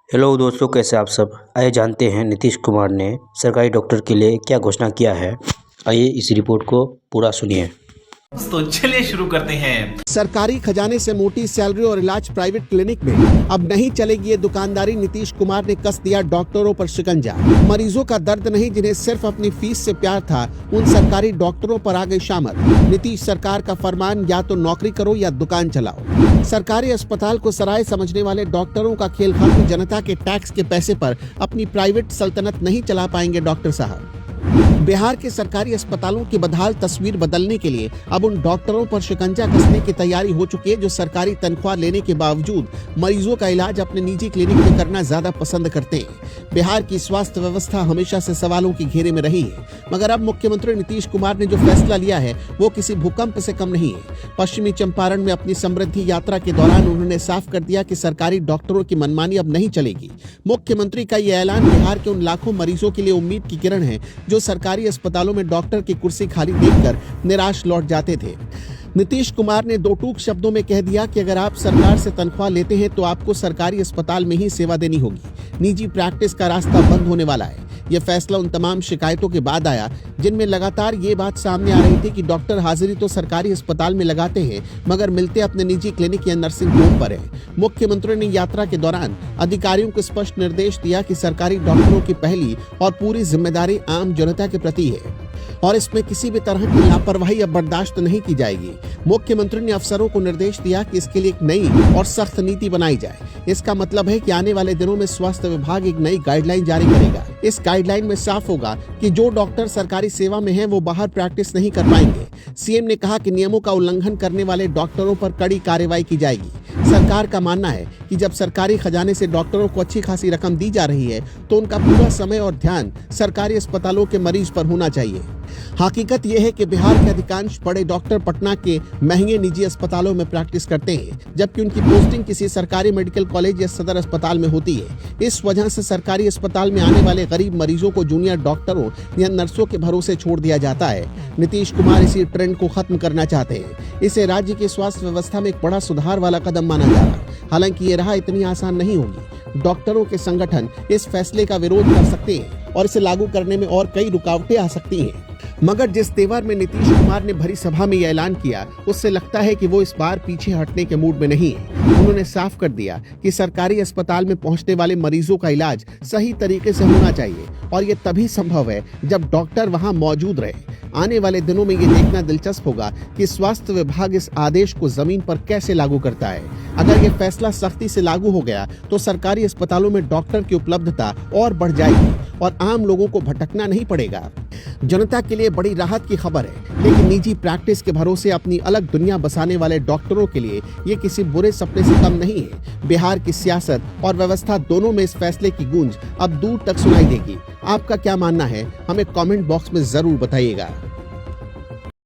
Hello दोस्तों, कैसे आप सब। आइए जानते हैं नीतीश कुमार ने सरकारी डॉक्टर के लिए क्या घोषणा किया है। आइए इस रिपोर्ट को पूरा सुनिए। तो चलिए शुरू करते हैं। सरकारी खजाने से मोटी सैलरी और इलाज प्राइवेट क्लिनिक में अब नहीं चलेगी ये दुकानदारी। नीतीश कुमार ने कस दिया डॉक्टरों पर शिकंजा। मरीजों का दर्द नहीं, जिन्हें सिर्फ अपनी फीस से प्यार था, उन सरकारी डॉक्टरों पर आ गई शामत। नीतीश सरकार का फरमान, या तो नौकरी करो या दुकान चलाओ। सरकारी अस्पताल को सराय समझने वाले डॉक्टरों का खेल खत्म। जनता के टैक्स के पैसे पर अपनी प्राइवेट सल्तनत नहीं चला पाएंगे डॉक्टर साहब। बिहार के सरकारी अस्पतालों की बदहाल तस्वीर बदलने के लिए अब उन डॉक्टरों पर शिकंजा कसने की तैयारी हो चुकी है जो सरकारी तनख्वाह लेने के बावजूद मरीजों का इलाज अपने निजी क्लिनिक में करना ज्यादा पसंद करते हैं। बिहार की स्वास्थ्य व्यवस्था हमेशा से सवालों की घेरे में रही है, मगर अब मुख्यमंत्री नीतीश कुमार ने जो फैसला लिया है वो किसी भूकंप से कम नहीं है। पश्चिमी चंपारण में अपनी समृद्धि यात्रा के दौरान उन्होंने साफ कर दिया कि सरकारी डॉक्टरों की मनमानी अब नहीं चलेगी। मुख्यमंत्री का ये ऐलान बिहार के उन लाखों मरीजों के लिए उम्मीद की किरण है जो सरकारी अस्पतालों में डॉक्टर की कुर्सी खाली देखकर निराश लौट जाते थे। नीतीश कुमार ने दो टूक शब्दों में कह दिया कि अगर आप सरकार से तनख्वाह लेते हैं तो आपको सरकारी अस्पताल में ही सेवा देनी होगी। निजी प्रैक्टिस का रास्ता बंद होने वाला है। यह फैसला उन तमाम शिकायतों के बाद आया जिनमें लगातार ये बात सामने आ रही थी कि डॉक्टर हाजिरी तो सरकारी अस्पताल में लगाते हैं मगर मिलते अपने निजी क्लिनिक या नर्सिंग होम पर है। मुख्यमंत्री ने यात्रा के दौरान अधिकारियों को स्पष्ट निर्देश दिया कि सरकारी डॉक्टरों की पहली और पूरी जिम्मेदारी आम जनता के प्रति है और इसमें किसी भी तरह की लापरवाही अब बर्दाश्त नहीं की जाएगी। मुख्यमंत्री ने अफसरों को निर्देश दिया कि इसके लिए एक नई और सख्त नीति बनाई जाए। इसका मतलब है कि आने वाले दिनों में स्वास्थ्य विभाग एक नई गाइडलाइन जारी करेगा। इस गाइडलाइन में साफ होगा कि जो डॉक्टर सरकारी सेवा में हैं वो बाहर प्रैक्टिस नहीं कर पाएंगे। सीएम ने कहा कि नियमों का उल्लंघन करने वाले डॉक्टरों पर कड़ी कार्रवाई की जाएगी। सरकार का मानना है कि जब सरकारी खजाने से डॉक्टरों को अच्छी खासी रकम दी जा रही है तो उनका पूरा समय और ध्यान सरकारी अस्पतालों के मरीज पर होना चाहिए। हकीकत यह है कि बिहार के अधिकांश बड़े डॉक्टर पटना के महंगे निजी अस्पतालों में प्रैक्टिस करते हैं, जबकि उनकी पोस्टिंग किसी सरकारी मेडिकल कॉलेज या सदर अस्पताल में होती है। इस वजह से सरकारी अस्पताल में आने वाले गरीब मरीजों को जूनियर डॉक्टरों या नर्सों के भरोसे छोड़ दिया जाता है। नीतीश कुमार इसी ट्रेंड को खत्म करना चाहते हैं। इसे राज्य की स्वास्थ्य व्यवस्था में एक बड़ा सुधार वाला कदम माना जा रहा है। हालांकि ये राह इतनी आसान नहीं होगी। डॉक्टरों के संगठन इस फैसले का विरोध कर सकते हैं और इसे लागू करने में और कई रुकावटें आ सकती हैं। मगर जिस तेवर में नीतीश कुमार ने भरी सभा में यह ऐलान किया, उससे लगता है कि वो इस बार पीछे हटने के मूड में नहीं है। उन्होंने साफ कर दिया कि सरकारी अस्पताल में पहुंचने वाले मरीजों का इलाज सही तरीके से होना चाहिए और ये तभी संभव है जब डॉक्टर वहां मौजूद रहे। आने वाले दिनों में ये देखना दिलचस्प होगा कि स्वास्थ्य विभाग इस आदेश को जमीन पर कैसे लागू करता है। अगर ये फैसला सख्ती से लागू हो गया तो सरकारी अस्पतालों में डॉक्टर की उपलब्धता और बढ़ जाएगी और आम लोगों को भटकना नहीं पड़ेगा। जनता के लिए बड़ी राहत की खबर है, लेकिन निजी प्रैक्टिस के भरोसे अपनी अलग दुनिया बसाने वाले डॉक्टरों के लिए ये किसी बुरे सपने से कम नहीं है। बिहार की सियासत और व्यवस्था दोनों में इस फैसले की गूंज अब दूर तक सुनाई देगी। आपका क्या मानना है, हमें कमेंट बॉक्स में जरूर बताइएगा।